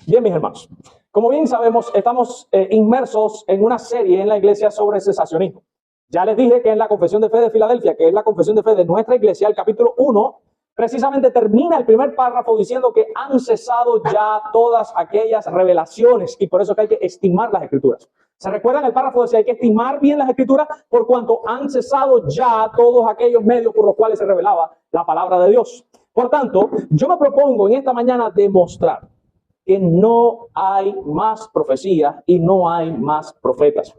Bien, mis hermanos, como bien sabemos, estamos inmersos en una serie en la iglesia sobre cesacionismo. Ya les dije que en la Confesión de Fe de Filadelfia, que es la confesión de fe de nuestra iglesia, el capítulo 1, precisamente termina el primer párrafo diciendo que han cesado ya todas aquellas revelaciones y por eso que hay que estimar las escrituras. ¿Se recuerdan? El párrafo decía hay que estimar bien las escrituras por cuanto han cesado ya todos aquellos medios por los cuales se revelaba la palabra de Dios. Por tanto, yo me propongo en esta mañana demostrar que no hay más profecías y no hay más profetas.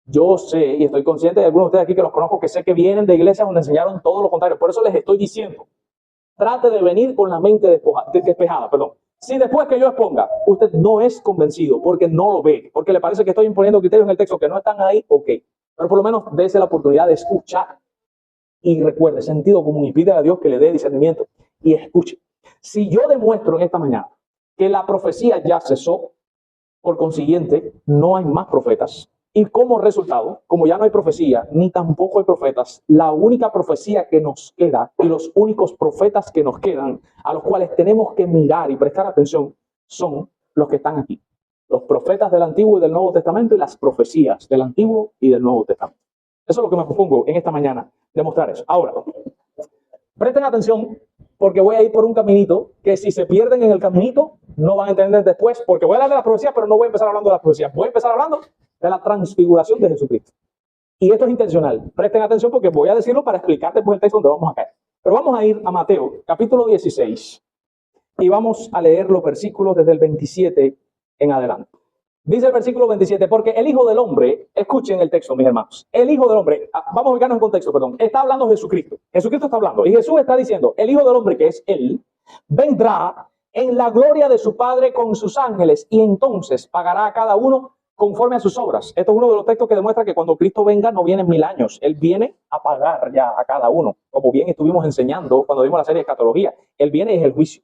Yo sé y estoy consciente de algunos de ustedes aquí que los conozco, que sé que vienen de iglesias donde enseñaron todo lo contrario. Por eso les estoy diciendo, trate de venir con la mente despejada. Si después que yo exponga, usted no es convencido porque no lo ve, porque le parece que estoy imponiendo criterios en el texto que no están ahí, ok. Pero por lo menos dése la oportunidad de escuchar. Y recuerde, sentido común, y pide a Dios que le dé discernimiento y escuche. Si yo demuestro en esta mañana que la profecía ya cesó, por consiguiente, no hay más profetas. Y como resultado, como ya no hay profecía, ni tampoco hay profetas, la única profecía que nos queda y los únicos profetas que nos quedan, a los cuales tenemos que mirar y prestar atención, son los que están aquí. Los profetas del Antiguo y del Nuevo Testamento y las profecías del Antiguo y del Nuevo Testamento. Eso es lo que me propongo en esta mañana, demostrar eso. Ahora, presten atención porque voy a ir por un caminito que si se pierden en el caminito no van a entender después, porque voy a hablar de la profecía, pero no voy a empezar hablando de la profecía. Voy a empezar hablando de la transfiguración de Jesucristo. Y esto es intencional. Presten atención porque voy a decirlo para explicar después el texto donde vamos a caer. Pero vamos a ir a Mateo, capítulo 16, y vamos a leer los versículos desde el 27 en adelante. Dice el versículo 27, porque el Hijo del Hombre, escuchen el texto, mis hermanos, el Hijo del Hombre, vamos a ubicarnos en contexto, está hablando Jesucristo. Jesucristo está hablando y Jesús está diciendo, el Hijo del Hombre, que es Él, vendrá en la gloria de su Padre con sus ángeles y entonces pagará a cada uno conforme a sus obras. Esto es uno de los textos que demuestra que cuando Cristo venga no viene en 1000 años, Él viene a pagar ya a cada uno, como bien estuvimos enseñando cuando vimos la serie de escatología. Él viene es el juicio.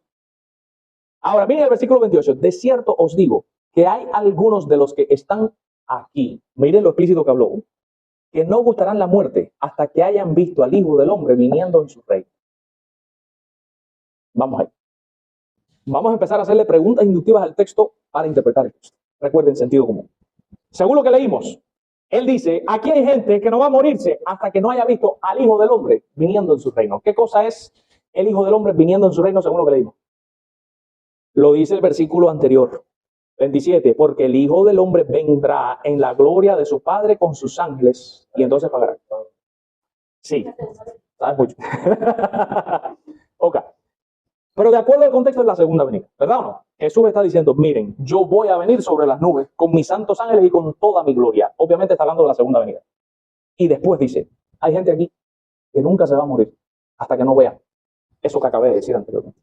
Ahora, miren el versículo 28, de cierto os digo, que hay algunos de los que están aquí, miren lo explícito que habló, que no gustarán la muerte hasta que hayan visto al Hijo del Hombre viniendo en su reino. Vamos ahí. Vamos a empezar a hacerle preguntas inductivas al texto para interpretar el texto. Recuerden, sentido común. Según lo que leímos, él dice, aquí hay gente que no va a morirse hasta que no haya visto al Hijo del Hombre viniendo en su reino. ¿Qué cosa es el Hijo del Hombre viniendo en su reino según lo que leímos? Lo dice el versículo anterior. 27, porque el Hijo del Hombre vendrá en la gloria de su Padre con sus ángeles y entonces pagará. Sí, sabes mucho. Ok. Pero de acuerdo al contexto es la segunda venida, ¿verdad o no? Jesús está diciendo, miren, yo voy a venir sobre las nubes con mis santos ángeles y con toda mi gloria. Obviamente está hablando de la segunda venida. Y después dice, hay gente aquí que nunca se va a morir hasta que no vea eso que acabé de decir anteriormente.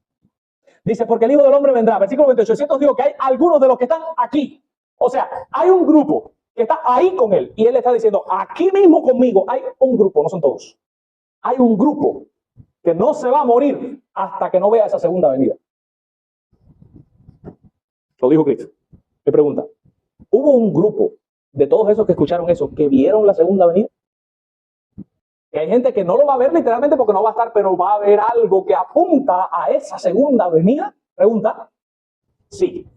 Dice, porque el Hijo del Hombre vendrá. Versículo 28. Siento digo que hay algunos de los que están aquí. O sea, hay un grupo que está ahí con él. Y él está diciendo, aquí mismo conmigo hay un grupo, no son todos. Hay un grupo que no se va a morir hasta que no vea esa segunda venida. Lo dijo Cristo. Me pregunta, ¿hubo un grupo de todos esos que escucharon eso que vieron la segunda venida? Que hay gente que no lo va a ver literalmente porque no va a estar, pero va a haber algo que apunta a esa segunda venida. Pregunta. Sí.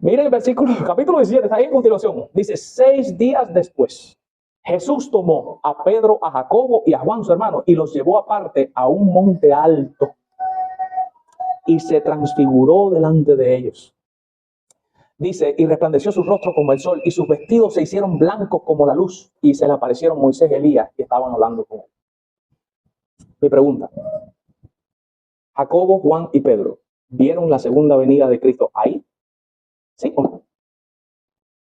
Miren el versículo, capítulo 17, está ahí en continuación. Dice, 6 días después, Jesús tomó a Pedro, a Jacobo y a Juan, su hermano, y los llevó aparte a un monte alto y se transfiguró delante de ellos. Dice, y resplandeció su rostro como el sol y sus vestidos se hicieron blancos como la luz y se le aparecieron Moisés y Elías que estaban hablando con él. Mi pregunta, Jacobo, Juan y Pedro, ¿vieron la segunda venida de Cristo ahí? ¿Sí o no?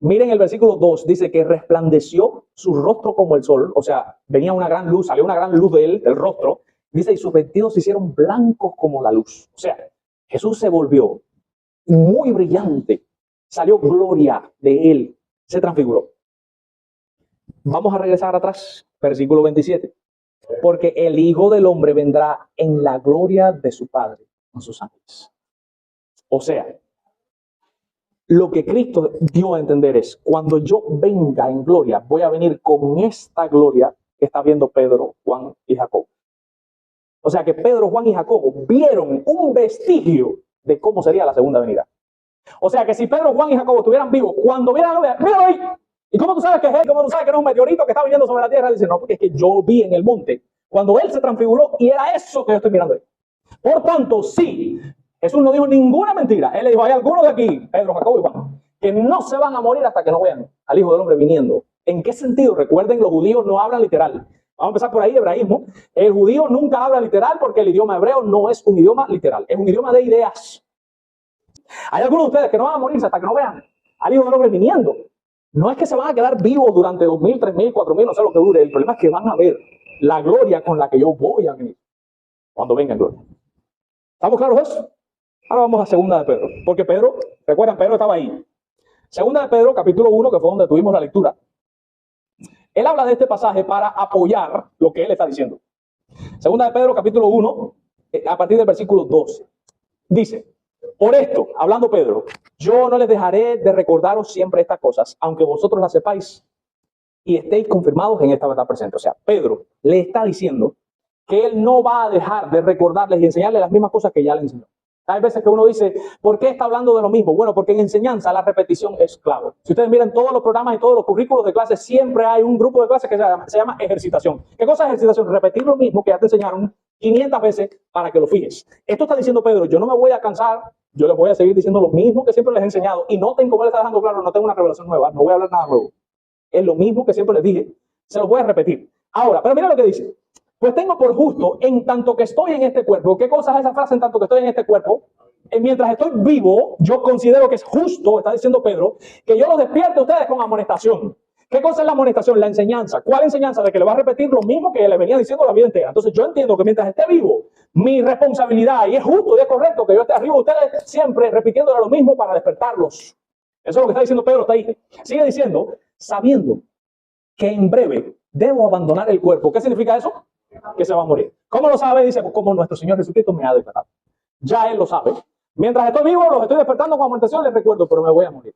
Miren el versículo 2, dice que resplandeció su rostro como el sol, o sea, venía una gran luz, salió una gran luz de él, del rostro, dice, y sus vestidos se hicieron blancos como la luz. O sea, Jesús se volvió muy brillante, salió gloria de él, se transfiguró. Vamos a regresar atrás, versículo 27. Porque el Hijo del Hombre vendrá en la gloria de su Padre con sus ángeles. O sea, lo que Cristo dio a entender es, cuando yo venga en gloria, voy a venir con esta gloria que está viendo Pedro, Juan y Jacobo. O sea que Pedro, Juan y Jacobo vieron un vestigio de cómo sería la segunda venida. O sea que si Pedro, Juan y Jacobo estuvieran vivos, cuando vieran la nube, míralo ahí. ¿Y cómo tú sabes que es él? ¿Cómo tú sabes que no es un meteorito que está viniendo sobre la tierra? Dice, no, porque es que yo vi en el monte cuando él se transfiguró y era eso que yo estoy mirando ahí. Por tanto, sí, Jesús no dijo ninguna mentira. Él le dijo, hay algunos de aquí, Pedro, Jacobo y Juan, que no se van a morir hasta que no vean al Hijo del Hombre viniendo. ¿En qué sentido? Recuerden, los judíos no hablan literal. Vamos a empezar por ahí, hebraísmo. El judío nunca habla literal porque el idioma hebreo no es un idioma literal, es un idioma de ideas. Hay algunos de ustedes que no van a morirse hasta que no vean al Hijo del Hombre viniendo. No es que se van a quedar vivos durante 2000, 3000, 4000, no sé lo que dure. El problema es que van a ver la gloria con la que yo voy a venir cuando venga en gloria. ¿Estamos claros eso? Ahora vamos a segunda de Pedro. Porque Pedro, recuerdan, Pedro estaba ahí. Segunda de Pedro, capítulo 1, que fue donde tuvimos la lectura. Él habla de este pasaje para apoyar lo que él está diciendo. Segunda de Pedro, capítulo 1, a partir del versículo 12. Dice, por esto, hablando Pedro, yo no les dejaré de recordaros siempre estas cosas, aunque vosotros las sepáis y estéis confirmados en esta verdad presente. O sea, Pedro le está diciendo que él no va a dejar de recordarles y enseñarles las mismas cosas que ya le enseñó. Hay veces que uno dice, ¿por qué está hablando de lo mismo? Bueno, porque en enseñanza la repetición es clave. Si ustedes miran todos los programas y todos los currículos de clase, siempre hay un grupo de clases que se llama ejercitación. ¿Qué cosa es ejercitación? Repetir lo mismo que ya te enseñaron 500 veces para que lo fijes. Esto está diciendo Pedro, yo no me voy a cansar, yo les voy a seguir diciendo lo mismo que siempre les he enseñado. Y noten cómo le está dejando claro, no tengo una revelación nueva, no voy a hablar nada nuevo. Es lo mismo que siempre les dije, se los voy a repetir. Ahora, pero mira lo que dice. Pues tengo por justo, en tanto que estoy en este cuerpo. ¿Qué cosa es esa frase, en tanto que estoy en este cuerpo? Mientras estoy vivo, yo considero que es justo, está diciendo Pedro, que yo los despierte a ustedes con amonestación. ¿Qué cosa es la amonestación? La enseñanza. ¿Cuál enseñanza? De que le va a repetir lo mismo que le venía diciendo la vida entera. Entonces yo entiendo que mientras esté vivo, mi responsabilidad, y es justo y es correcto que yo esté arriba de ustedes siempre repitiéndole lo mismo para despertarlos. Eso es lo que está diciendo Pedro, está ahí. Sigue diciendo, sabiendo que en breve debo abandonar el cuerpo. ¿Qué significa eso? Que se va a morir. ¿Cómo lo sabe? Dice, pues como nuestro Señor Jesucristo me ha declarado. Ya Él lo sabe. Mientras estoy vivo, los estoy despertando con amonestación, les recuerdo, pero me voy a morir.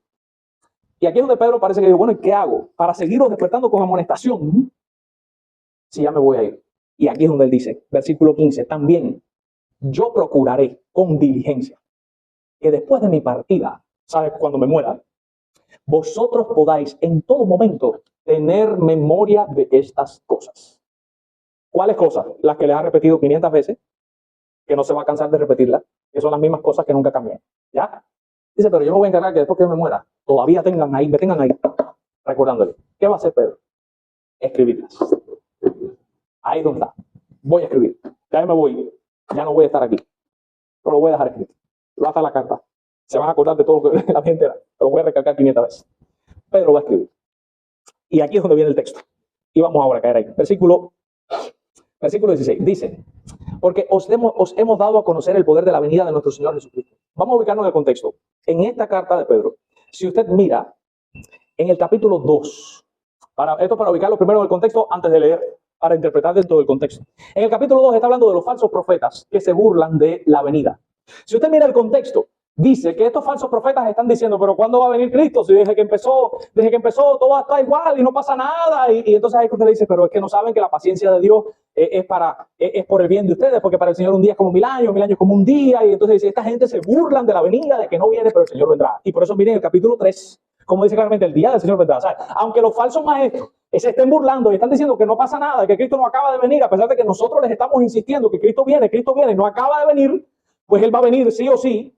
Y aquí es donde Pedro parece que dice, bueno, ¿y qué hago? Para seguirlos despertando con amonestación, si ya me voy a ir. Y aquí es donde él dice, versículo 15, también yo procuraré con diligencia que después de mi partida, ¿sabes? Cuando me muera, vosotros podáis en todo momento tener memoria de estas cosas. ¿Cuáles cosas? Las que les ha repetido 500 veces, que no se va a cansar de repetirlas, que son las mismas cosas que nunca cambian. ¿Ya? Dice, pero yo me voy a encargar que después que me muera, todavía me tengan ahí, recordándole. ¿Qué va a hacer Pedro? Escribirlas. Ahí donde está. Voy a escribir. Ya me voy. Ya no voy a estar aquí. Pero lo voy a dejar escrito. Lo va a estar la carta. Se van a acordar de todo lo que la vida entera. Lo voy a recalcar 500 veces. Pedro va a escribir. Y aquí es donde viene el texto. Y vamos ahora a caer ahí. Versículo 16. Dice, porque os hemos dado a conocer el poder de la venida de nuestro Señor Jesucristo. Vamos a ubicarnos en el contexto. En esta carta de Pedro, si usted mira en el capítulo 2, esto para ubicarlo primero en el contexto antes de leer, para interpretar dentro del contexto. En el capítulo 2 está hablando de los falsos profetas que se burlan de la venida. Si usted mira el contexto, dice que estos falsos profetas están diciendo, pero ¿cuándo va a venir Cristo? Si desde que empezó todo está igual y no pasa nada. Y entonces ahí usted le dice, pero es que no saben que la paciencia de Dios es por el bien de ustedes, porque para el Señor un día es como 1000 años como un día. Y entonces dice, esta gente se burlan de la venida, de que no viene, pero el Señor vendrá. Y por eso miren el capítulo 3, como dice claramente, el día del Señor vendrá. O sea, aunque los falsos maestros se estén burlando y están diciendo que no pasa nada, que Cristo no acaba de venir, a pesar de que nosotros les estamos insistiendo que Cristo viene, no acaba de venir, pues Él va a venir sí o sí.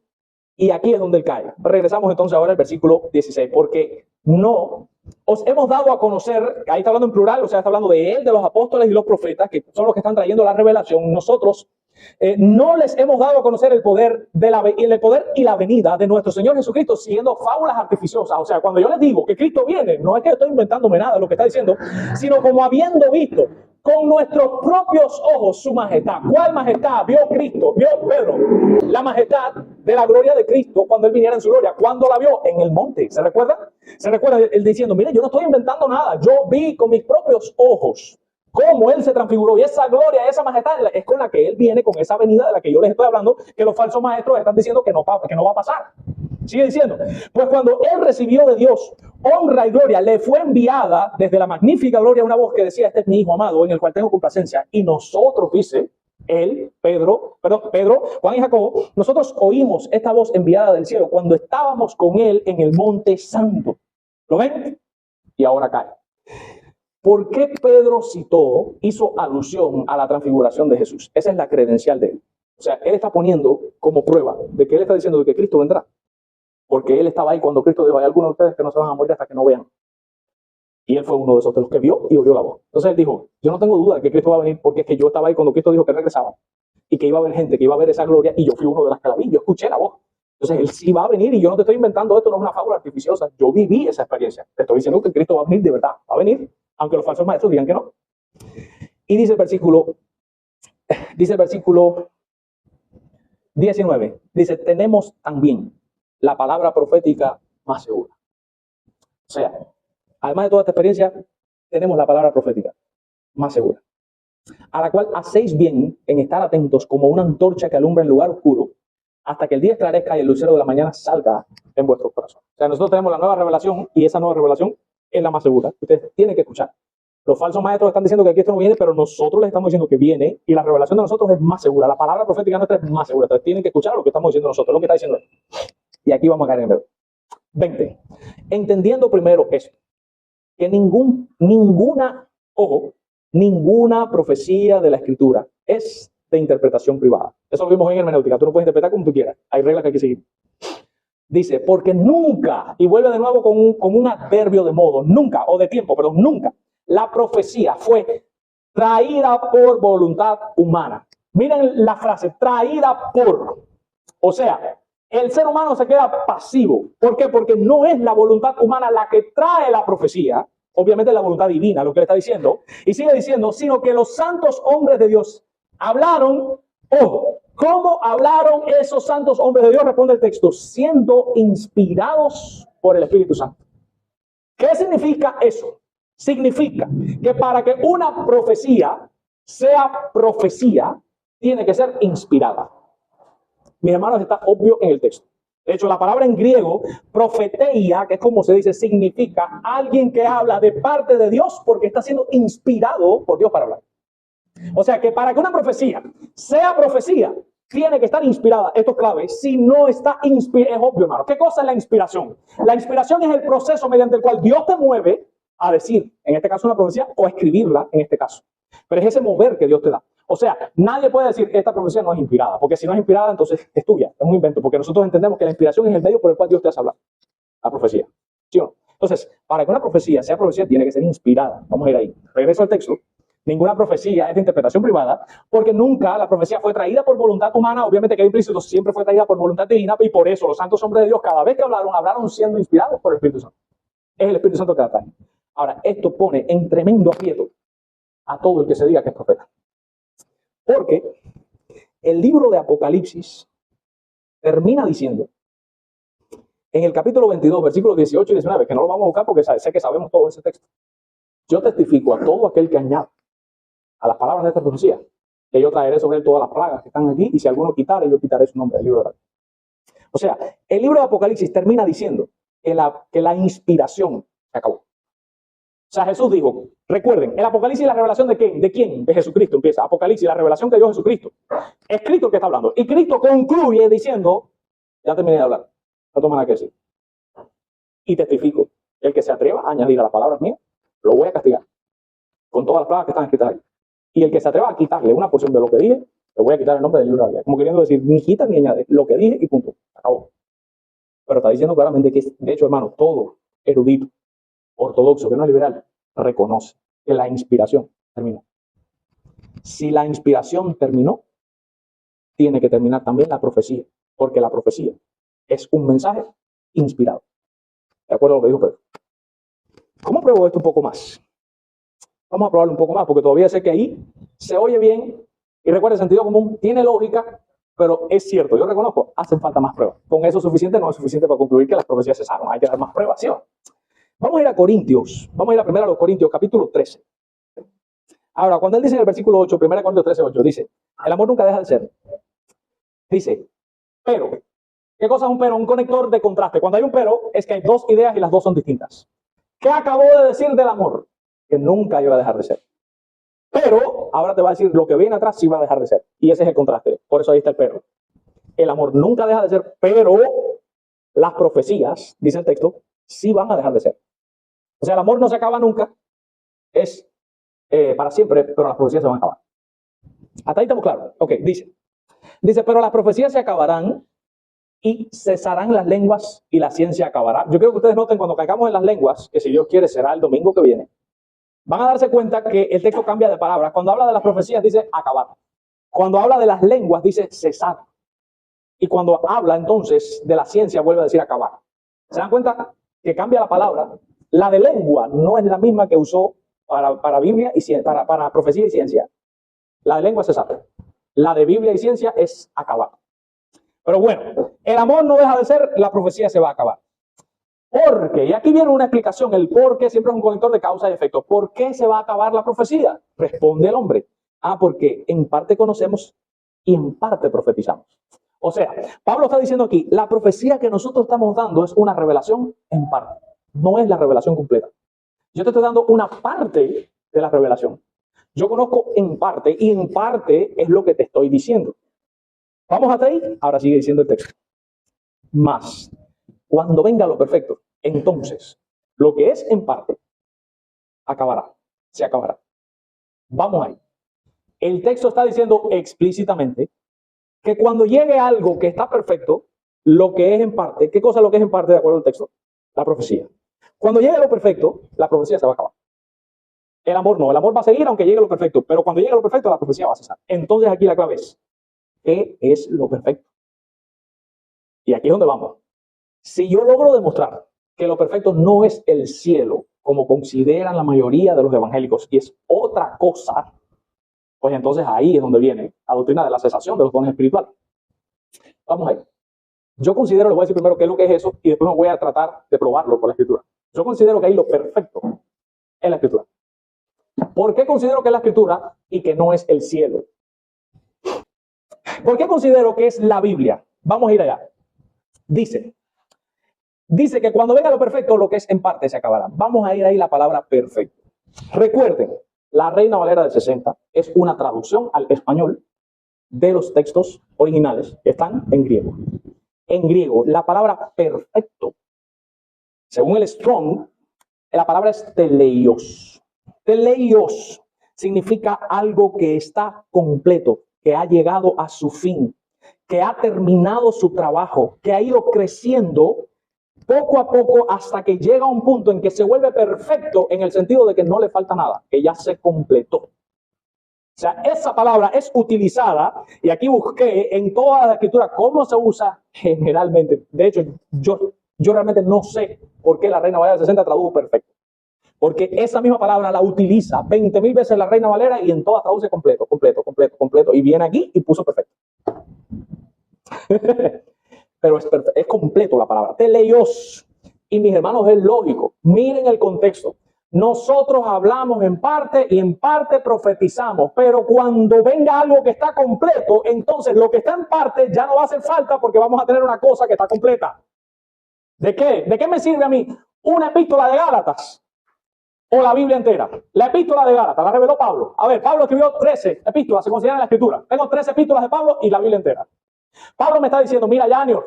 Y aquí es donde él cae. Regresamos entonces ahora al versículo 16. Porque no os hemos dado a conocer, ahí está hablando en plural, o sea, está hablando de él, de los apóstoles y los profetas, que son los que están trayendo la revelación. Nosotros no les hemos dado a conocer el poder y la venida de nuestro Señor Jesucristo, siguiendo fábulas artificiosas. O sea, cuando yo les digo que Cristo viene, no es que yo estoy inventándome nada de lo que está diciendo, sino como habiendo visto con nuestros propios ojos su majestad. ¿Cuál majestad? Vio Cristo, vio Pedro, la majestad de la gloria de Cristo cuando él viniera en su gloria. ¿Cuándo la vio? En el monte. ¿Se recuerda? Se recuerda él diciendo, mire, yo no estoy inventando nada. Yo vi con mis propios ojos cómo él se transfiguró. Y esa gloria, esa majestad es con la que él viene, con esa venida de la que yo les estoy hablando, que los falsos maestros están diciendo que no va a pasar. Sigue diciendo, pues cuando él recibió de Dios honra y gloria, le fue enviada desde la magnífica gloria una voz que decía, este es mi hijo amado, en el cual tengo complacencia. Y nosotros, dice, Él, Pedro, Juan y Jacobo, nosotros oímos esta voz enviada del cielo cuando estábamos con él en el monte santo. ¿Lo ven? Y ahora cae. ¿Por qué Pedro hizo alusión a la transfiguración de Jesús? Esa es la credencial de él. O sea, él está poniendo como prueba de que él está diciendo de que Cristo vendrá. Porque él estaba ahí cuando Cristo dijo, hay algunos de ustedes que no se van a morir hasta que no vean. Y él fue uno de esos de los que vio y oyó la voz. Entonces él dijo, yo no tengo duda de que Cristo va a venir porque es que yo estaba ahí cuando Cristo dijo que regresaba. Y que iba a haber gente, que iba a ver esa gloria y yo fui uno de las que la vi. Yo escuché la voz. Entonces él sí va a venir y yo no te estoy inventando esto, no es una fábula artificiosa. Yo viví esa experiencia. Te estoy diciendo que Cristo va a venir de verdad. Va a venir, aunque los falsos maestros digan que no. Y dice el versículo 19. Dice, tenemos también la palabra profética más segura. O sea, además de toda esta experiencia, tenemos la palabra profética más segura, a la cual hacéis bien en estar atentos como una antorcha que alumbra en lugar oscuro, hasta que el día esclarezca y el lucero de la mañana salga en vuestros corazones. O sea, nosotros tenemos la nueva revelación y esa nueva revelación es la más segura. Ustedes tienen que escuchar. Los falsos maestros están diciendo que aquí esto no viene, pero nosotros les estamos diciendo que viene y la revelación de nosotros es más segura. La palabra profética nuestra es más segura. Entonces tienen que escuchar lo que estamos diciendo nosotros, lo que está diciendo él. Y aquí vamos a caer en el 20. Entendiendo primero esto, que ninguna profecía de la Escritura es de interpretación privada. Eso lo vimos en hermenéutica. Tú no puedes interpretar como tú quieras. Hay reglas que hay que seguir. Dice, porque nunca, y vuelve de nuevo con un adverbio de modo, nunca, o de tiempo, pero nunca, la profecía fue traída por voluntad humana. Miren la frase, traída por. O sea, el ser humano se queda pasivo. ¿Por qué? Porque no es la voluntad humana la que trae la profecía. Obviamente es la voluntad divina lo que le está diciendo. Y sigue diciendo, sino que los santos hombres de Dios hablaron. Ojo, ¿cómo hablaron esos santos hombres de Dios? Responde el texto, siendo inspirados por el Espíritu Santo. ¿Qué significa eso? Significa que para que una profecía sea profecía, tiene que ser inspirada. Mis hermanos, está obvio en el texto. De hecho, la palabra en griego, profeteia, que es como se dice, significa alguien que habla de parte de Dios porque está siendo inspirado por Dios para hablar. O sea que para que una profecía sea profecía, tiene que estar inspirada. Esto es clave. Si no está inspirada, es obvio, hermano. ¿Qué cosa es la inspiración? La inspiración es el proceso mediante el cual Dios te mueve a decir, en este caso una profecía, o a escribirla en este caso. Pero es ese mover que Dios te da. O sea, nadie puede decir, esta profecía no es inspirada, porque si no es inspirada, entonces es tuya, es un invento, porque nosotros entendemos que la inspiración es el medio por el cual Dios te hace hablar. La profecía. ¿Sí o no? Entonces, para que una profecía sea profecía, tiene que ser inspirada. Vamos a ir ahí. Regreso al texto. Ninguna profecía es de interpretación privada, porque nunca la profecía fue traída por voluntad humana. Obviamente que hay implícito, siempre fue traída por voluntad divina, y por eso los santos hombres de Dios, cada vez que hablaron siendo inspirados por el Espíritu Santo. Es el Espíritu Santo que la trae. Ahora, esto pone en tremendo aprieto a todo el que se diga que es profeta. Porque el libro de Apocalipsis termina diciendo, en el capítulo 22, versículos 18 y 19, que no lo vamos a buscar porque sé que sabemos todo ese texto. Yo testifico a todo aquel que añada a las palabras de esta profecía, que yo traeré sobre él todas las plagas que están aquí, y si alguno quitare, yo quitaré su nombre del libro de la vida. O sea, el libro de Apocalipsis termina diciendo que la inspiración se acabó. O sea, Jesús dijo, recuerden, el Apocalipsis la revelación de ¿quién? ¿De quién? De Jesucristo empieza. Apocalipsis, la revelación que dio Jesucristo. Es Cristo el que está hablando. Y Cristo concluye diciendo, ya terminé de hablar, no toma nada que decir. Y testifico, el que se atreva a añadir a las palabras mías, lo voy a castigar. Con todas las palabras que están escritas ahí. Y el que se atreva a quitarle una porción de lo que dije, le voy a quitar el nombre del libro de la vida. Como queriendo decir, ni quita ni añade, lo que dije y punto. Acabó. Pero está diciendo claramente que, de hecho, hermano, todo erudito, ortodoxo, que no es liberal, reconoce que la inspiración terminó. Si la inspiración terminó, tiene que terminar también la profecía, porque la profecía es un mensaje inspirado. ¿De acuerdo a lo que dijo Pedro? ¿Cómo pruebo esto un poco más? Vamos a probarlo un poco más, porque todavía sé que ahí se oye bien, y recuerda, el sentido común tiene lógica, pero es cierto, yo reconozco, hacen falta más pruebas. Con eso suficiente no es suficiente para concluir que las profecías cesaron, hay que dar más pruebas, ¿sí o no? Vamos a ir a Corintios, vamos a ir a primero a los Corintios, capítulo 13. Ahora, cuando él dice en el versículo 8, 1 Corintios 13, 8, dice, el amor nunca deja de ser. Dice, pero, ¿qué cosa es un pero? Un conector de contraste. Cuando hay un pero, es que hay dos ideas y las dos son distintas. ¿Qué acabó de decir del amor? Que nunca iba a dejar de ser. Pero ahora te va a decir lo que viene atrás sí va a dejar de ser. Y ese es el contraste. Por eso ahí está el pero. El amor nunca deja de ser, pero las profecías, dice el texto, sí van a dejar de ser. O sea, el amor no se acaba nunca, es para siempre, pero las profecías se van a acabar. Hasta ahí estamos claros. Ok, dice, pero las profecías se acabarán y cesarán las lenguas y la ciencia acabará. Yo quiero que ustedes noten cuando caigamos en las lenguas, que si Dios quiere será el domingo que viene, van a darse cuenta que el texto cambia de palabras. Cuando habla de las profecías dice acabar. Cuando habla de las lenguas dice cesar. Y cuando habla entonces de la ciencia vuelve a decir acabar. ¿Se dan cuenta que cambia la palabra? La de lengua no es la misma que usó para Biblia y para profecía y ciencia. La de lengua es cesar. La de Biblia y ciencia es acabar. Pero bueno, el amor no deja de ser, la profecía se va a acabar. ¿Por qué? Y aquí viene una explicación. El por qué siempre es un conector de causa y efecto. ¿Por qué se va a acabar la profecía? Responde el hombre. Porque en parte conocemos y en parte profetizamos. O sea, Pablo está diciendo aquí, la profecía que nosotros estamos dando es una revelación en parte. No es la revelación completa. Yo te estoy dando una parte de la revelación. Yo conozco en parte y en parte es lo que te estoy diciendo. ¿Vamos hasta ahí? Ahora sigue diciendo el texto. Más, cuando venga lo perfecto, entonces, lo que es en parte, acabará, se acabará. Vamos ahí. El texto está diciendo explícitamente que cuando llegue algo que está perfecto, lo que es en parte, ¿qué cosa es lo que es en parte de acuerdo al texto? La profecía. Cuando llegue lo perfecto, la profecía se va a acabar. El amor no, el amor va a seguir aunque llegue lo perfecto, pero cuando llegue lo perfecto, la profecía va a cesar. Entonces aquí la clave es, ¿qué es lo perfecto? Y aquí es donde vamos. Si yo logro demostrar que lo perfecto no es el cielo, como consideran la mayoría de los evangélicos, y es otra cosa, pues entonces ahí es donde viene la doctrina de la cesación de los dones espirituales. Vamos ahí. Yo considero, les voy a decir primero qué es lo que es eso, y después me voy a tratar de probarlo por la escritura. Yo considero que ahí lo perfecto es la escritura. ¿Por qué considero que es la escritura y que no es el cielo? ¿Por qué considero que es la Biblia? Vamos a ir allá. Dice que cuando venga lo perfecto, lo que es en parte se acabará. Vamos a ir ahí la palabra perfecto. Recuerden, la Reina Valera del 60 es una traducción al español de los textos originales que están en griego. En griego, la palabra perfecto, según el Strong, la palabra es teleios. Teleios significa algo que está completo, que ha llegado a su fin, que ha terminado su trabajo, que ha ido creciendo poco a poco hasta que llega a un punto en que se vuelve perfecto en el sentido de que no le falta nada, que ya se completó. O sea, esa palabra es utilizada, y aquí busqué en toda la escritura cómo se usa generalmente. De hecho, yo realmente no sé por qué la Reina Valera del 60 tradujo perfecto. Porque esa misma palabra la utiliza 20,000 veces la Reina Valera y en todas traduce completo, completo, completo, completo. Y viene aquí y puso perfecto. Pero es completo la palabra. Teleios. Y mis hermanos, es lógico. Miren el contexto. Nosotros hablamos en parte y en parte profetizamos, pero cuando venga algo que está completo, entonces lo que está en parte ya no va a hacer falta porque vamos a tener una cosa que está completa. ¿De qué? ¿De qué me sirve a mí una epístola de Gálatas o la Biblia entera? La epístola de Gálatas la reveló Pablo. A ver, Pablo escribió 13 epístolas, se consideran en la escritura. Tengo 13 epístolas de Pablo y la Biblia entera. Pablo me está diciendo, mira, Janior,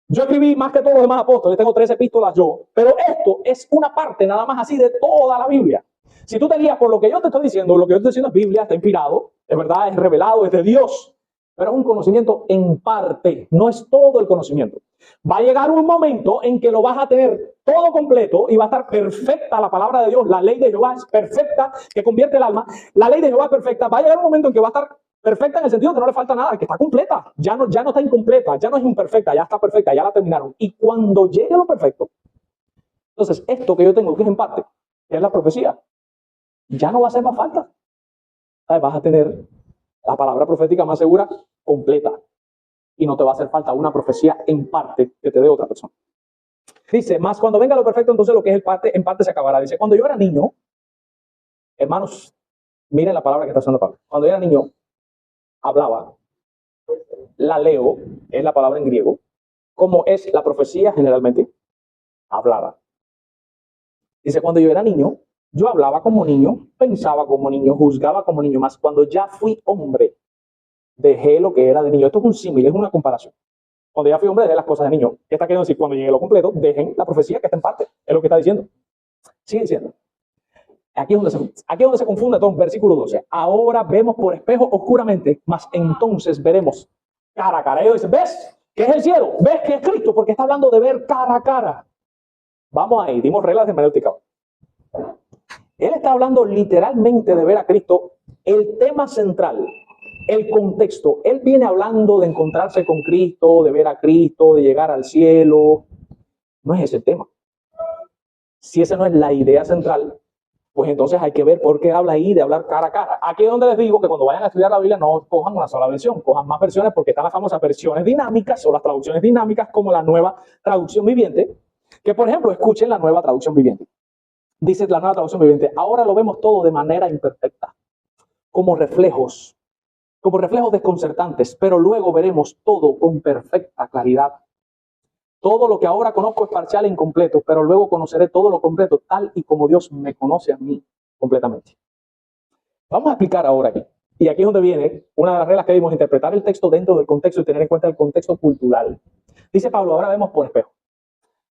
yo escribí más que todos los demás apóstoles, tengo 13 epístolas yo, pero esto es una parte nada más así de toda la Biblia. Si tú te guías por lo que yo te estoy diciendo, lo que yo te estoy diciendo es Biblia, está inspirado, es verdad, es revelado, es de Dios, pero es un conocimiento en parte, no es todo el conocimiento. Va a llegar un momento en que lo vas a tener todo completo y va a estar perfecta la palabra de Dios, la ley de Jehová es perfecta, que convierte el alma, la ley de Jehová es perfecta, va a llegar un momento en que va a estar perfecta en el sentido de que no le falta nada, que está completa, ya no está incompleta, ya no es imperfecta, ya está perfecta, ya la terminaron. Y cuando llegue lo perfecto, entonces esto que yo tengo, que es en parte, que es la profecía, ya no va a hacer más falta. Vas a tener la palabra profética más segura, completa. Y no te va a hacer falta una profecía en parte que te dé otra persona. Dice, más cuando venga lo perfecto, entonces lo que es el parte, en parte se acabará. Dice, cuando yo era niño, hermanos, miren la palabra que está usando Pablo. Cuando yo era niño, hablaba, la leo, es la palabra en griego, como es la profecía generalmente, hablaba. Dice, cuando yo era niño, Yo hablaba como niño, pensaba como niño, juzgaba como niño, más cuando ya fui hombre, dejé lo que era de niño. Esto es un símil, es una comparación. Cuando ya fui hombre, dejé las cosas de niño. ¿Qué está queriendo decir? Cuando llegue lo completo, dejen la profecía que está en parte. Es lo que está diciendo. Sigue diciendo. Aquí es donde se confunde todo. Versículo 12. Ahora vemos por espejo oscuramente, mas entonces veremos cara a cara. Ellos dicen, ¿ves qué es el cielo? ¿Ves que es Cristo? Porque está hablando de ver cara a cara. Vamos ahí, dimos reglas de hermenéutica. Él está hablando literalmente de ver a Cristo. El tema central, el contexto. Él viene hablando de encontrarse con Cristo, de ver a Cristo, de llegar al cielo. No es ese el tema. Si esa no es la idea central, pues entonces hay que ver por qué habla ahí de hablar cara a cara. Aquí es donde les digo que cuando vayan a estudiar la Biblia no cojan una sola versión, cojan más versiones porque están las famosas versiones dinámicas o las traducciones dinámicas como la nueva traducción viviente, que por ejemplo escuchen la nueva traducción viviente. Dice la nueva traducción viviente, ahora lo vemos todo de manera imperfecta, como reflejos desconcertantes, pero luego veremos todo con perfecta claridad. Todo lo que ahora conozco es parcial e incompleto, pero luego conoceré todo lo completo, tal y como Dios me conoce a mí completamente. Vamos a explicar ahora aquí. Y aquí es donde viene una de las reglas que vimos, interpretar el texto dentro del contexto y tener en cuenta el contexto cultural. Dice Pablo, ahora vemos por espejo.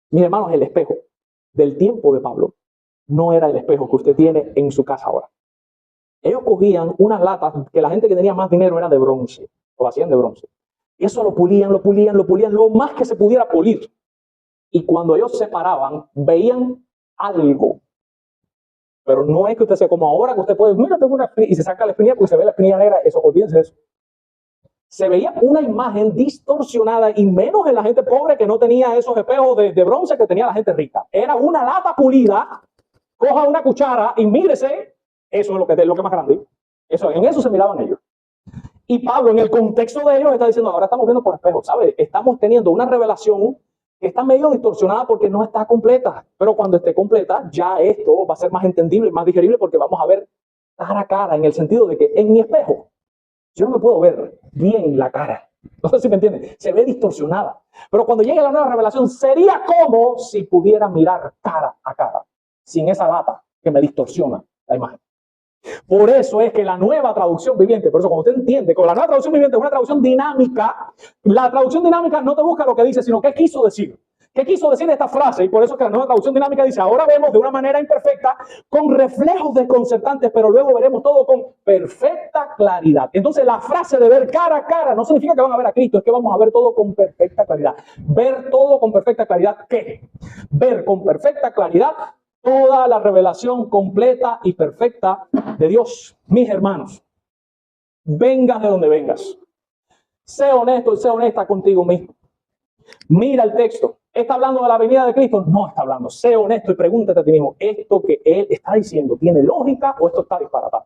Mis hermanos, el espejo del tiempo de Pablo no era el espejo que usted tiene en su casa ahora. Ellos cogían unas latas que la gente que tenía más dinero era de bronce, o hacían de bronce. Y eso lo pulían lo más que se pudiera pulir. Y cuando ellos se paraban, veían algo. Pero no es que usted sea como ahora, que usted puede, mira, tengo una espinilla, y se saca la espinilla porque se ve la espinilla negra, eso, olvídense de eso. Se veía una imagen distorsionada, y menos en la gente pobre que no tenía esos espejos de bronce que tenía la gente rica. Era una lata pulida, coja una cuchara y mírese, eso es lo que más grande. En eso se miraban ellos. Y Pablo, en el contexto de ellos, está diciendo, ahora estamos viendo por espejo, ¿sabes? Estamos teniendo una revelación que está medio distorsionada porque no está completa. Pero cuando esté completa, ya esto va a ser más entendible, más digerible, porque vamos a ver cara a cara, en el sentido de que en mi espejo, yo no me puedo ver bien la cara. No sé si me entienden. Se ve distorsionada. Pero cuando llegue la nueva revelación, sería como si pudiera mirar cara a cara, sin esa lata que me distorsiona la imagen. Por eso es que la nueva traducción viviente, por eso cuando usted entiende, con la nueva traducción viviente es una traducción dinámica, la traducción dinámica no te busca lo que dice, sino qué quiso decir. ¿Qué quiso decir esta frase? Y por eso es que la nueva traducción dinámica dice, ahora vemos de una manera imperfecta, con reflejos desconcertantes, pero luego veremos todo con perfecta claridad. Entonces la frase de ver cara a cara no significa que van a ver a Cristo, es que vamos a ver todo con perfecta claridad. Ver todo con perfecta claridad, ¿qué? Ver con perfecta claridad toda la revelación completa y perfecta de Dios. Mis hermanos, vengas de donde vengas. Sé honesto y sé honesta contigo mismo. Mira el texto. ¿Está hablando de la venida de Cristo? No está hablando. Sé honesto y pregúntate a ti mismo, ¿esto que él está diciendo tiene lógica o esto está disparatado?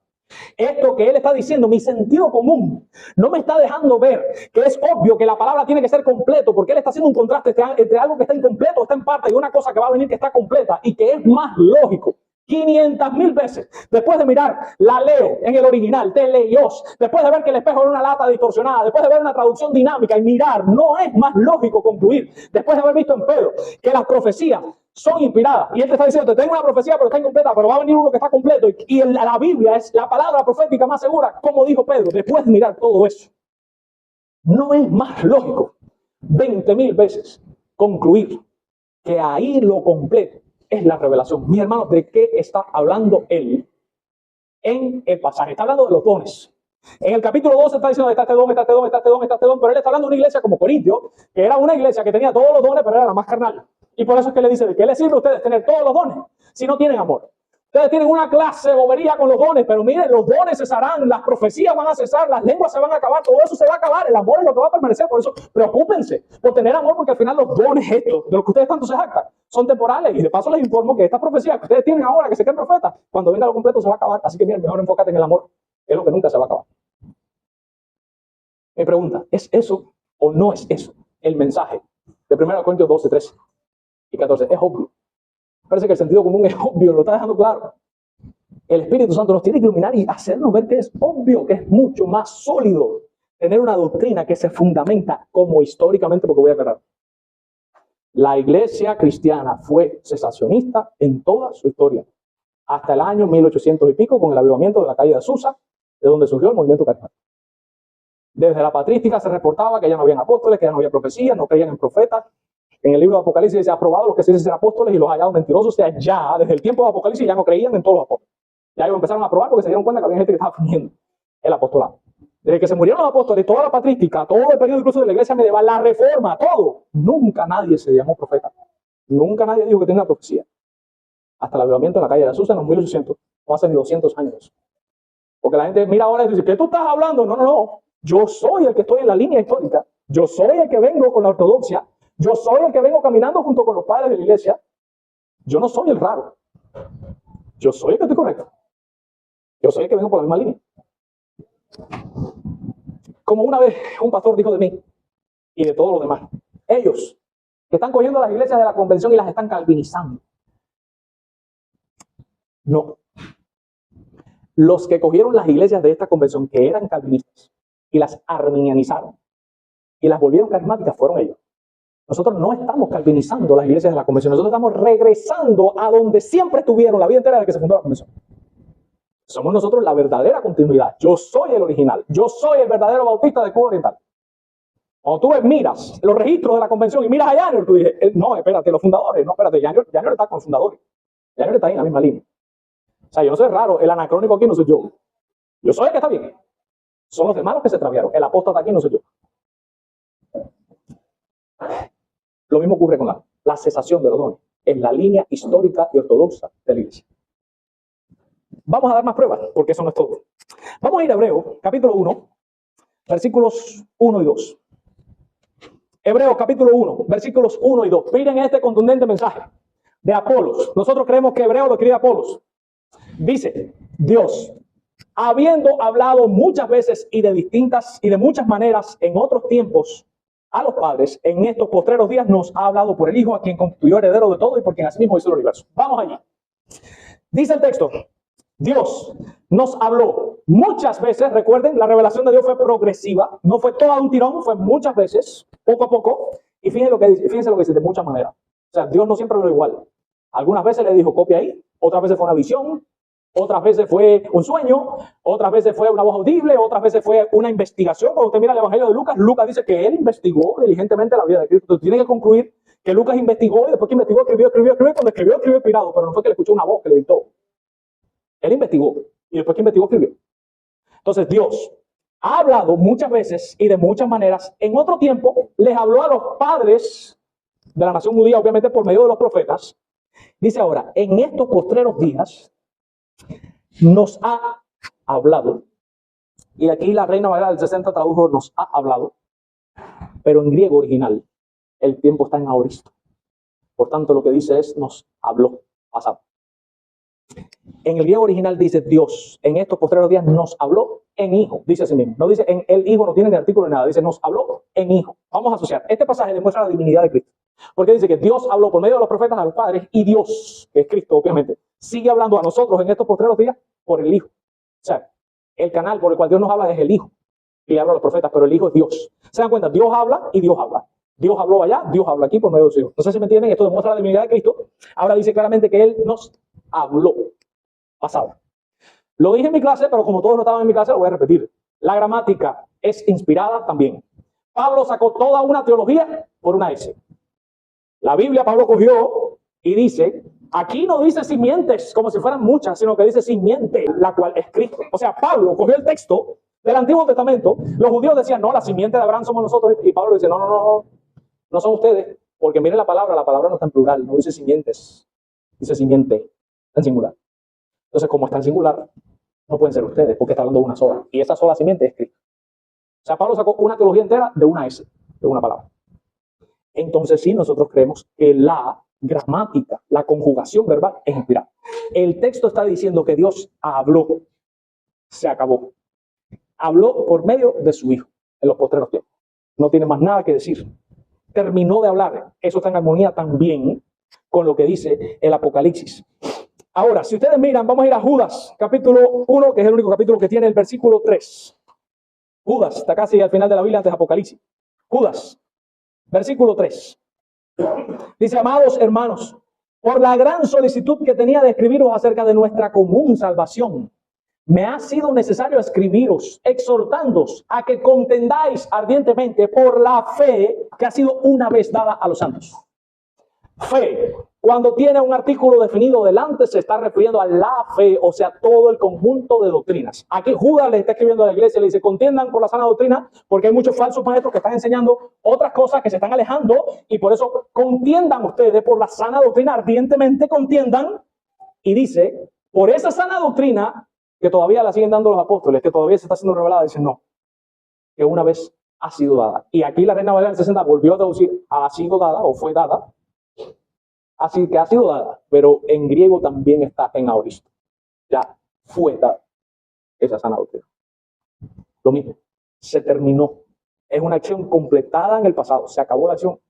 Esto que él está diciendo, mi sentido común, no me está dejando ver que es obvio que la palabra tiene que ser completo, porque él está haciendo un contraste entre algo que está incompleto, está en parte, y una cosa que va a venir que está completa y que es más lógico. 500,000 veces, después de mirar la leo en el original, teleios, después de ver que el espejo era una lata distorsionada, después de ver una traducción dinámica y mirar, no es más lógico concluir, después de haber visto en Pedro que las profecías son inspiradas, y él te está diciendo, te tengo una profecía pero está incompleta, pero va a venir uno que está completo, y la Biblia es la palabra profética más segura, como dijo Pedro, después de mirar todo eso, no es más lógico 20,000 veces concluir que ahí lo completo es la revelación. Mis hermanos, ¿de qué está hablando él en el pasaje? Está hablando de los dones. En el capítulo 12 está diciendo, está este don, está este don, está este don, está este don, pero él está hablando de una iglesia como Corintio, que era una iglesia que tenía todos los dones, pero era la más carnal. Y por eso es que le dice, ¿de qué les sirve a ustedes tener todos los dones si no tienen amor? Ustedes tienen una clase de bobería con los dones, pero miren, los dones cesarán, las profecías van a cesar, las lenguas se van a acabar, todo eso se va a acabar, el amor es lo que va a permanecer. Por eso preocúpense por tener amor, porque al final los dones estos, de los que ustedes tanto se jactan, son temporales. Y de paso les informo que esta profecía que ustedes tienen ahora, que se creen profetas, cuando venga lo completo se va a acabar. Así que miren, mejor enfócate en el amor, es lo que nunca se va a acabar. Mi pregunta, ¿es eso o no es eso el mensaje de 1 Corintios 12, 13 y 14? Es obvio. Parece que el sentido común es obvio, lo está dejando claro. El Espíritu Santo nos tiene que iluminar y hacernos ver que es obvio, que es mucho más sólido tener una doctrina que se fundamenta como históricamente, porque voy a aclarar. La iglesia cristiana fue cesacionista en toda su historia. hasta el año 1800 y pico, con el avivamiento de la calle de Azusa, de donde surgió el movimiento carismático. Desde la patrística se reportaba que ya no habían apóstoles, que ya no había profecías, no creían en profetas. En el libro de Apocalipsis dice, aprobado los que se dicen ser apóstoles y los hallados mentirosos. O sea, ya desde el tiempo de Apocalipsis ya no creían en todos los apóstoles. Ya ellos empezaron a probar porque se dieron cuenta que había gente que estaba fingiendo el apostolado. Desde que se murieron los apóstoles, toda la patrística, todo el periodo incluso de la iglesia medieval, la reforma, todo, nunca nadie se llamó profeta. Nunca nadie dijo que tenía una profecía. Hasta el avivamiento en la calle de Azusa en los 1800, no hace ni 200 años. Porque la gente mira ahora y dice, ¿qué tú estás hablando? No, no, no. Yo soy el que estoy en la línea histórica. Yo soy el que vengo con la ortodoxia. Yo soy el que vengo caminando junto con los padres de la iglesia. Yo no soy el raro. Yo soy el que estoy correcto. Yo soy el que vengo por la misma línea. Como una vez un pastor dijo de mí y de todos los demás, ellos que están cogiendo las iglesias de la convención y las están calvinizando. No. Los que cogieron las iglesias de esta convención que eran calvinistas y las arminianizaron y las volvieron carismáticas fueron ellos. Nosotros no estamos calvinizando las iglesias de la convención, nosotros estamos regresando a donde siempre estuvieron la vida entera desde que se fundó la convención. Somos nosotros la verdadera continuidad. Yo soy el original. Yo soy el verdadero bautista de Cuba Oriental. Cuando tú miras los registros de la convención y miras a Janior, tú dices, no, espérate, los fundadores, no, espérate, Janior está con los fundadores. Janior está ahí en la misma línea. O sea, yo no soy raro, el anacrónico aquí no soy yo. Yo soy el que está bien. Son los demás los que se extraviaron. El apóstata aquí no soy yo. Lo mismo ocurre con la cesación de los dones. En la línea histórica y ortodoxa de la iglesia. Vamos a dar más pruebas, porque eso no es todo. Vamos a ir a Hebreos, capítulo 1, versículos 1 y 2. Hebreos, capítulo 1, versículos 1 y 2. Miren este contundente mensaje de Apolos. Nosotros creemos que Hebreo lo escribe Apolos. Dice, Dios, habiendo hablado muchas veces y de muchas maneras en otros tiempos a los padres, en estos postreros días nos ha hablado por el Hijo, a quien constituyó heredero de todo y por quien asimismo hizo el universo. Vamos allí. Dice el texto, Dios nos habló muchas veces. Recuerden, la revelación de Dios fue progresiva, no fue todo un tirón, fue muchas veces, poco a poco. Y fíjense lo que dice, de muchas maneras. O sea, Dios no siempre lo igual. Algunas veces le dijo, copia ahí, otras veces fue una visión, otras veces fue un sueño, otras veces fue una voz audible, otras veces fue una investigación. Cuando usted mira el Evangelio de Lucas, Lucas dice que él investigó diligentemente la vida de Cristo. Entonces tiene que concluir que Lucas investigó y después que investigó, escribió. Cuando escribió inspirado, pero no fue que le escuchó una voz que le dictó. Él investigó y después que investigó, escribió. Entonces Dios ha hablado muchas veces y de muchas maneras. En otro tiempo les habló a los padres de la nación judía, obviamente por medio de los profetas. Dice ahora, en estos postreros días nos ha hablado. Y aquí la Reina Valera del 60 tradujo nos ha hablado. Pero en griego original, el tiempo está en aoristo. Por tanto, lo que dice es nos habló, pasado. En el griego original dice Dios, en estos postreros días nos habló en hijo. Dice así mismo. No dice en el hijo, no tiene ni artículo ni nada. Dice nos habló en hijo. Vamos a asociar. Este pasaje demuestra la divinidad de Cristo. Porque dice que Dios habló por medio de los profetas a los padres y Dios, que es Cristo, obviamente, sigue hablando a nosotros en estos postreros días por el Hijo. O sea, el canal por el cual Dios nos habla es el Hijo. Y le habla a los profetas, pero el Hijo es Dios. ¿Se dan cuenta? Dios habla y Dios habla. Dios habló allá, Dios habla aquí por medio de su Hijo. No sé si me entienden, esto demuestra la divinidad de Cristo. Ahora dice claramente que Él nos habló. Pasado. Lo dije en mi clase, pero como todos no estaban en mi clase, lo voy a repetir. La gramática es inspirada también. Pablo sacó toda una teología por una S. La Biblia, Pablo cogió y dice, aquí no dice simientes como si fueran muchas, sino que dice simiente, la cual es Cristo. O sea, Pablo cogió el texto del Antiguo Testamento. Los judíos decían, no, la simiente de Abraham somos nosotros. Y Pablo dice, no son ustedes. Porque miren la palabra no está en plural, no dice simientes, dice simiente, en singular. Entonces, como está en singular, no pueden ser ustedes, porque está hablando de una sola. Y esa sola simiente es Cristo. O sea, Pablo sacó una teología entera de una S, de una palabra. Entonces sí, nosotros creemos que la gramática, la conjugación verbal es inspirada. El texto está diciendo que Dios habló, se acabó. Habló por medio de su Hijo en los postreros tiempos. No tiene más nada que decir. Terminó de hablar. Eso está en armonía también con lo que dice el Apocalipsis. Ahora, si ustedes miran, vamos a ir a Judas, capítulo 1, que es el único capítulo que tiene el versículo 3. Judas, está casi al final de la Biblia antes de Apocalipsis. Judas. Versículo 3. Dice, amados hermanos, por la gran solicitud que tenía de escribiros acerca de nuestra común salvación, me ha sido necesario escribiros, exhortándoos a que contendáis ardientemente por la fe que ha sido una vez dada a los santos. Fe, cuando tiene un artículo definido delante, se está refiriendo a la fe, o sea, todo el conjunto de doctrinas. Aquí Judas le está escribiendo a la iglesia, le dice, contiendan por la sana doctrina, porque hay muchos falsos maestros que están enseñando otras cosas, que se están alejando, y por eso contiendan ustedes por la sana doctrina, ardientemente contiendan, y dice, por esa sana doctrina, que todavía la siguen dando los apóstoles, que todavía se está siendo revelada, dicen no, que una vez ha sido dada. Y aquí la Reina Valera del 60 volvió a traducir, ha sido dada, o fue dada, así que ha sido dada, pero en griego también está en aoristo. Ya fue dada esa sana doctrina. Lo mismo, se terminó. Es una acción completada en el pasado. Se acabó la acción.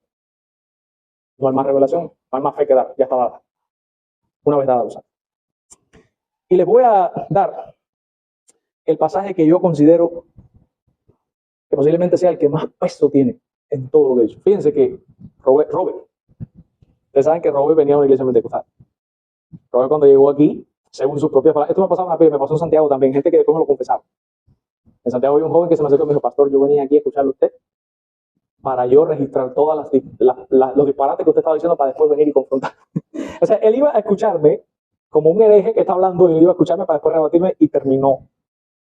No hay más revelación, no hay más fe que dar. Ya está dada. Una vez dada. Y les voy a dar el pasaje que yo considero que posiblemente sea el que más peso tiene en todo lo que he dicho. Fíjense que Robert, ustedes saben que Robert venía a una iglesia pentecostal. Robert cuando llegó aquí, según sus propias palabras, esto me ha pasado una vez, me pasó en Santiago también, gente que después me lo confesaba. En Santiago había un joven que se me acercó y me dijo, pastor, yo venía aquí a escucharlo a usted para yo registrar todos los disparates que usted estaba diciendo para después venir y confrontar. O sea, él iba a escucharme como un hereje que está hablando y él iba a escucharme para después rebatirme y terminó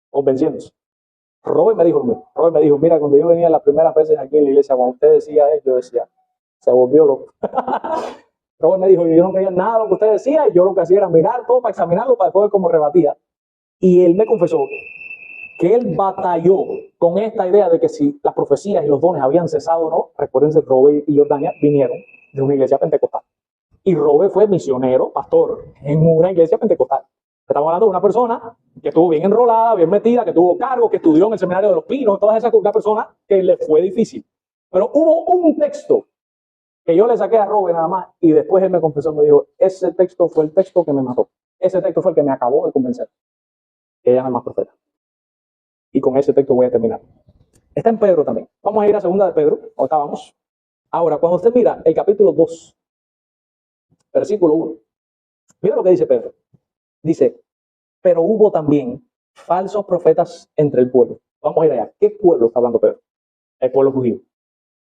convenciéndose. Robert me dijo lo mismo. Robert me dijo, mira, cuando yo venía las primeras veces aquí en la iglesia, cuando usted decía eso, yo decía, se volvió loco. Robert me dijo, yo no creía en nada de lo que usted decía, y yo lo que hacía era mirar todo para examinarlo, para después ver cómo rebatía. Y él me confesó que él batalló con esta idea de que si las profecías y los dones habían cesado o no. Recuérdense, Robert y Jordania vinieron de una iglesia pentecostal. Y Robert fue misionero, pastor, en una iglesia pentecostal. Estamos hablando de una persona que estuvo bien enrolada, bien metida, que tuvo cargo, que estudió en el seminario de los Pinos, todas esas, una persona que le fue difícil. Pero hubo un texto que yo le saqué a Robert nada más y después él me confesó, me dijo, ese texto fue el texto que me mató. Ese texto fue el que me acabó de convencer. Que ella no es más profeta. Y con ese texto voy a terminar. Está en Pedro también. Vamos a ir a segunda de Pedro. Acá vamos. Ahora, cuando usted mira el capítulo 2, versículo 1, mira lo que dice Pedro. Dice, pero hubo también falsos profetas entre el pueblo. Vamos a ir allá. ¿Qué pueblo está hablando Pedro? El pueblo judío.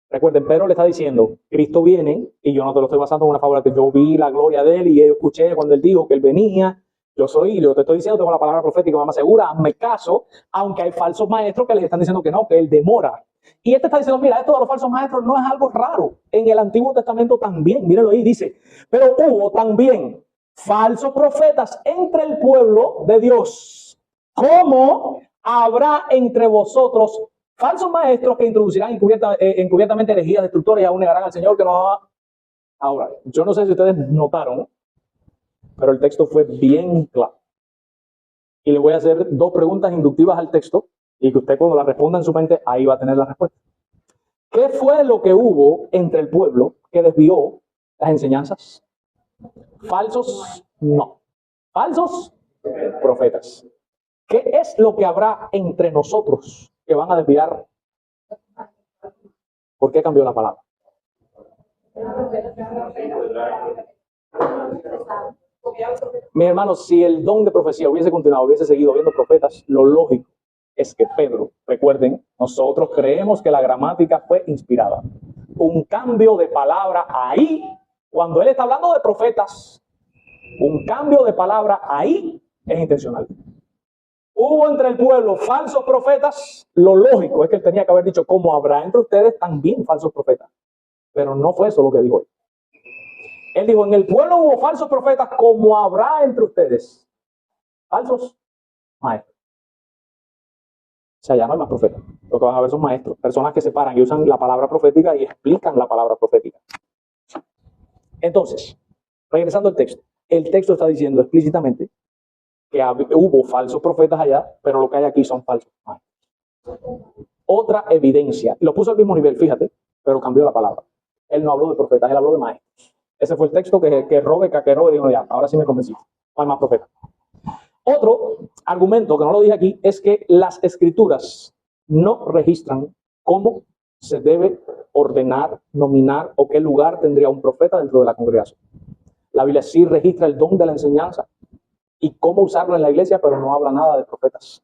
Recuerden, Pedro le está diciendo, Cristo viene, y yo no te lo estoy basando en una fábula que yo vi la gloria de él y yo escuché cuando él dijo que él venía. Yo soy, yo te estoy diciendo, tengo la palabra profética más segura, hazme caso, aunque hay falsos maestros que les están diciendo que no, que él demora. Y este está diciendo, mira, esto de los falsos maestros no es algo raro. En el Antiguo Testamento también, mírenlo ahí, dice, pero hubo también falsos profetas entre el pueblo de Dios. ¿Cómo habrá entre vosotros falsos maestros que introducirán encubiertamente herejías destructoras y aún negarán al Señor que nos va? Ahora, yo no sé si ustedes notaron, pero el texto fue bien claro. Y le voy a hacer dos preguntas inductivas al texto y que usted cuando la responda en su mente, ahí va a tener la respuesta. ¿Qué fue lo que hubo entre el pueblo que desvió las enseñanzas? Falsos, no. Falsos profetas. ¿Qué es lo que habrá entre nosotros que van a desviar? ¿Por qué cambió la palabra? Mis hermanos, si el don de profecía hubiese continuado, hubiese seguido viendo profetas, lo lógico es que Pedro, recuerden, nosotros creemos que la gramática fue inspirada. Un cambio de palabra ahí, cuando él está hablando de profetas, un cambio de palabra ahí es intencional. Hubo entre el pueblo falsos profetas, lo lógico es que él tenía que haber dicho, como habrá entre ustedes también falsos profetas. Pero no fue eso lo que dijo él. Él dijo, en el pueblo hubo falsos profetas, como habrá entre ustedes falsos maestros. O sea, ya no hay más profetas. Lo que van a ver son maestros, personas que se paran y usan la palabra profética y explican la palabra profética. Entonces, regresando al texto. El texto está diciendo explícitamente que hubo falsos profetas allá, pero lo que hay aquí son falsos maestros. Otra evidencia. Lo puso al mismo nivel, fíjate, pero cambió la palabra. Él no habló de profetas, él habló de maestros. Ese fue el texto que Robert dijo, ya, ahora sí me convencí. No hay más profetas. Otro argumento, que no lo dije aquí, es que las escrituras no registran cómo se debe ordenar, nominar o qué lugar tendría un profeta dentro de la congregación. La Biblia sí registra el don de la enseñanza y cómo usarlo en la iglesia, pero no habla nada de profetas.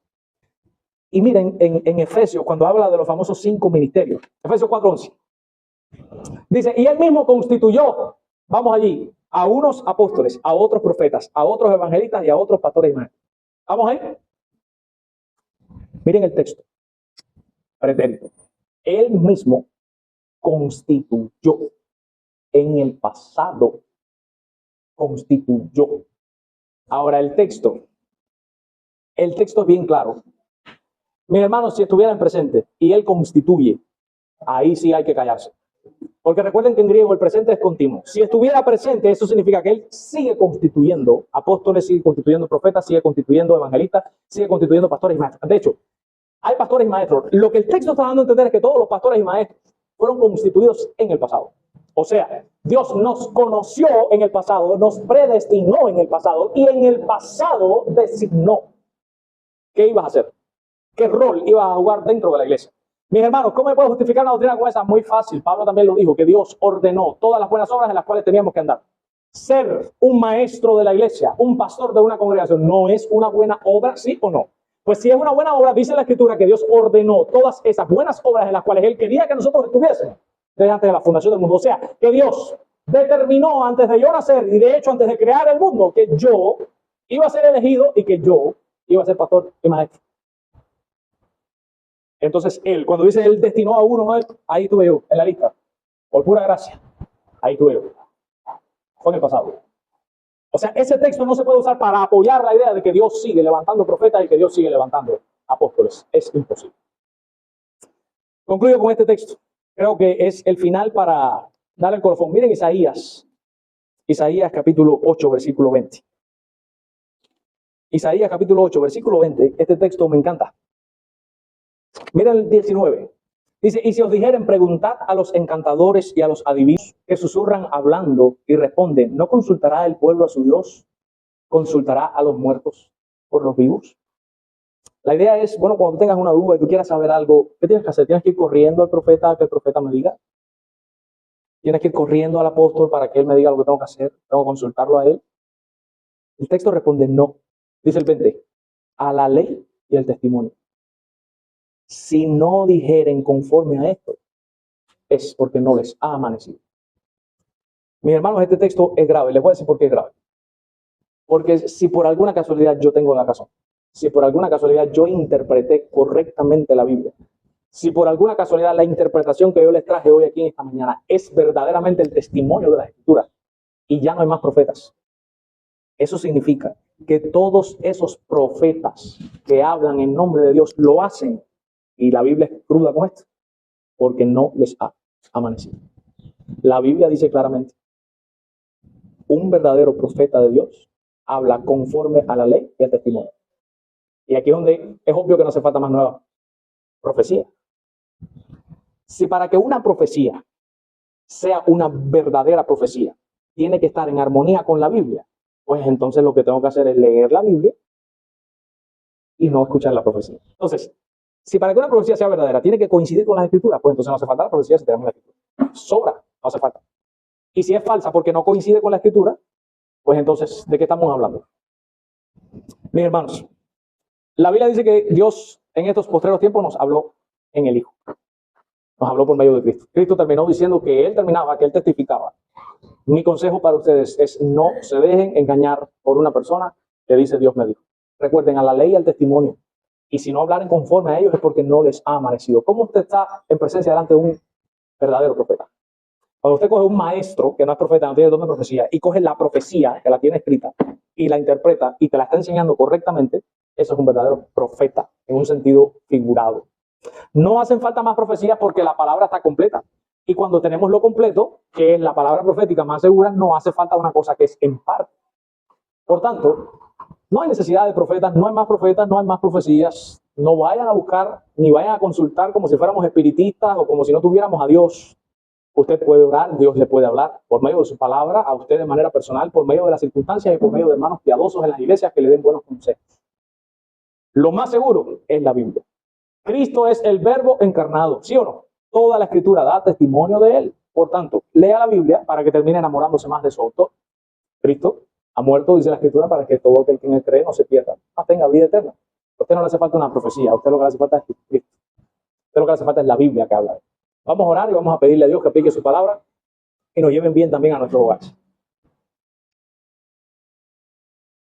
Y miren, en Efesios, cuando habla de los famosos 5 ministerios, Efesios 4:11, dice, y él mismo constituyó, vamos allí, a unos apóstoles, a otros profetas, a otros evangelistas y a otros pastores y maestros. ¿Vamos ahí? Miren el texto. Pretérito. Él mismo constituyó en el pasado. Constituyó. Ahora el texto es bien claro. Mis hermanos, si estuvieran presentes y él constituye, ahí sí hay que callarse. Porque recuerden que en griego el presente es continuo. Si estuviera presente, eso significa que él sigue constituyendo apóstoles, sigue constituyendo profetas, sigue constituyendo evangelistas, sigue constituyendo pastores y maestros. De hecho, hay pastores y maestros. Lo que el texto está dando a entender es que todos los pastores y maestros fueron constituidos en el pasado. O sea, Dios nos conoció en el pasado, nos predestinó en el pasado y en el pasado designó qué ibas a hacer, qué rol ibas a jugar dentro de la iglesia. Mis hermanos, ¿cómo me puedo justificar una doctrina como esa? Muy fácil. Pablo también lo dijo, que Dios ordenó todas las buenas obras en las cuales teníamos que andar. Ser un maestro de la iglesia, un pastor de una congregación, ¿no es una buena obra, sí o no? Pues si es una buena obra, dice la Escritura que Dios ordenó todas esas buenas obras en las cuales Él quería que nosotros estuviésemos desde antes de la fundación del mundo. O sea, que Dios determinó antes de yo nacer y de hecho antes de crear el mundo que yo iba a ser elegido y que yo iba a ser pastor y maestro. Entonces Él, cuando dice Él destinó a uno, ahí tuve yo, en la lista, por pura gracia, ahí tuve yo. Fue en el pasado. O sea, ese texto no se puede usar para apoyar la idea de que Dios sigue levantando profetas y que Dios sigue levantando apóstoles. Es imposible. Concluyo con este texto. Creo que es el final para darle el colofón. Miren Isaías capítulo 8, versículo 20. Isaías capítulo 8, versículo 20. Este texto me encanta. Miren el 19. Dice, y si os dijeren, preguntad a los encantadores y a los adivinos que susurran hablando y responden, ¿no consultará el pueblo a su Dios? ¿Consultará a los muertos por los vivos? La idea es, bueno, cuando tú tengas una duda y tú quieras saber algo, ¿qué tienes que hacer? Tienes que ir corriendo al profeta a que el profeta me diga. Tienes que ir corriendo al apóstol para que él me diga lo que tengo que hacer. Tengo que consultarlo a él. El texto responde no. Dice el 20, a la ley y al testimonio. Si no dijeren conforme a esto, es porque no les ha amanecido. Mis hermanos, este texto es grave. Les voy a decir por qué es grave. Porque si por alguna casualidad yo tengo la razón, si por alguna casualidad yo interpreté correctamente la Biblia, si por alguna casualidad la interpretación que yo les traje hoy aquí en esta mañana es verdaderamente el testimonio de la Escritura y ya no hay más profetas, eso significa que todos esos profetas que hablan en nombre de Dios lo hacen. Y la Biblia es cruda con esto, porque no les ha amanecido. La Biblia dice claramente, un verdadero profeta de Dios habla conforme a la ley y al testimonio. Y aquí es donde es obvio que no hace falta más nueva profecía. Si para que una profecía sea una verdadera profecía, tiene que estar en armonía con la Biblia, pues entonces lo que tengo que hacer es leer la Biblia y no escuchar la profecía. Entonces, si para que una profecía sea verdadera tiene que coincidir con las Escrituras, pues entonces no hace falta la profecía si tenemos la Escritura. Sobra, no hace falta. Y si es falsa porque no coincide con la Escritura, pues entonces, ¿de qué estamos hablando? Mis hermanos, la Biblia dice que Dios en estos postreros tiempos nos habló en el Hijo. Nos habló por medio de Cristo. Cristo terminó diciendo que Él terminaba, que Él testificaba. Mi consejo para ustedes es no se dejen engañar por una persona que dice Dios me dijo. Recuerden, a la ley y al testimonio. Y si no hablaren conforme a ellos es porque no les ha amanecido. ¿Cómo usted está en presencia delante de un verdadero profeta? Cuando usted coge un maestro que no es profeta, no tiene don de profecía, y coge la profecía que la tiene escrita y la interpreta y te la está enseñando correctamente, eso es un verdadero profeta en un sentido figurado. No hacen falta más profecías porque la palabra está completa. Y cuando tenemos lo completo, que es la palabra profética más segura, no hace falta una cosa que es en parte. Por tanto, no hay necesidad de profetas, no hay más profetas, no hay más profecías. No vayan a buscar ni vayan a consultar como si fuéramos espiritistas o como si no tuviéramos a Dios. Usted puede orar, Dios le puede hablar por medio de su palabra a usted de manera personal, por medio de las circunstancias y por medio de hermanos piadosos en las iglesias que le den buenos consejos. Lo más seguro es la Biblia. Cristo es el verbo encarnado, ¿sí o no? Toda la Escritura da testimonio de Él. Por tanto, lea la Biblia para que termine enamorándose más de su autor. Cristo ha muerto, dice la Escritura, para que todo aquel que en él cree no se pierda, mas tenga vida eterna. A usted no le hace falta una profecía, a usted lo que le hace falta es Cristo. A usted lo que le hace falta es la Biblia que habla de él. Vamos a orar y vamos a pedirle a Dios que aplique su palabra y nos lleven bien también a nuestros hogares.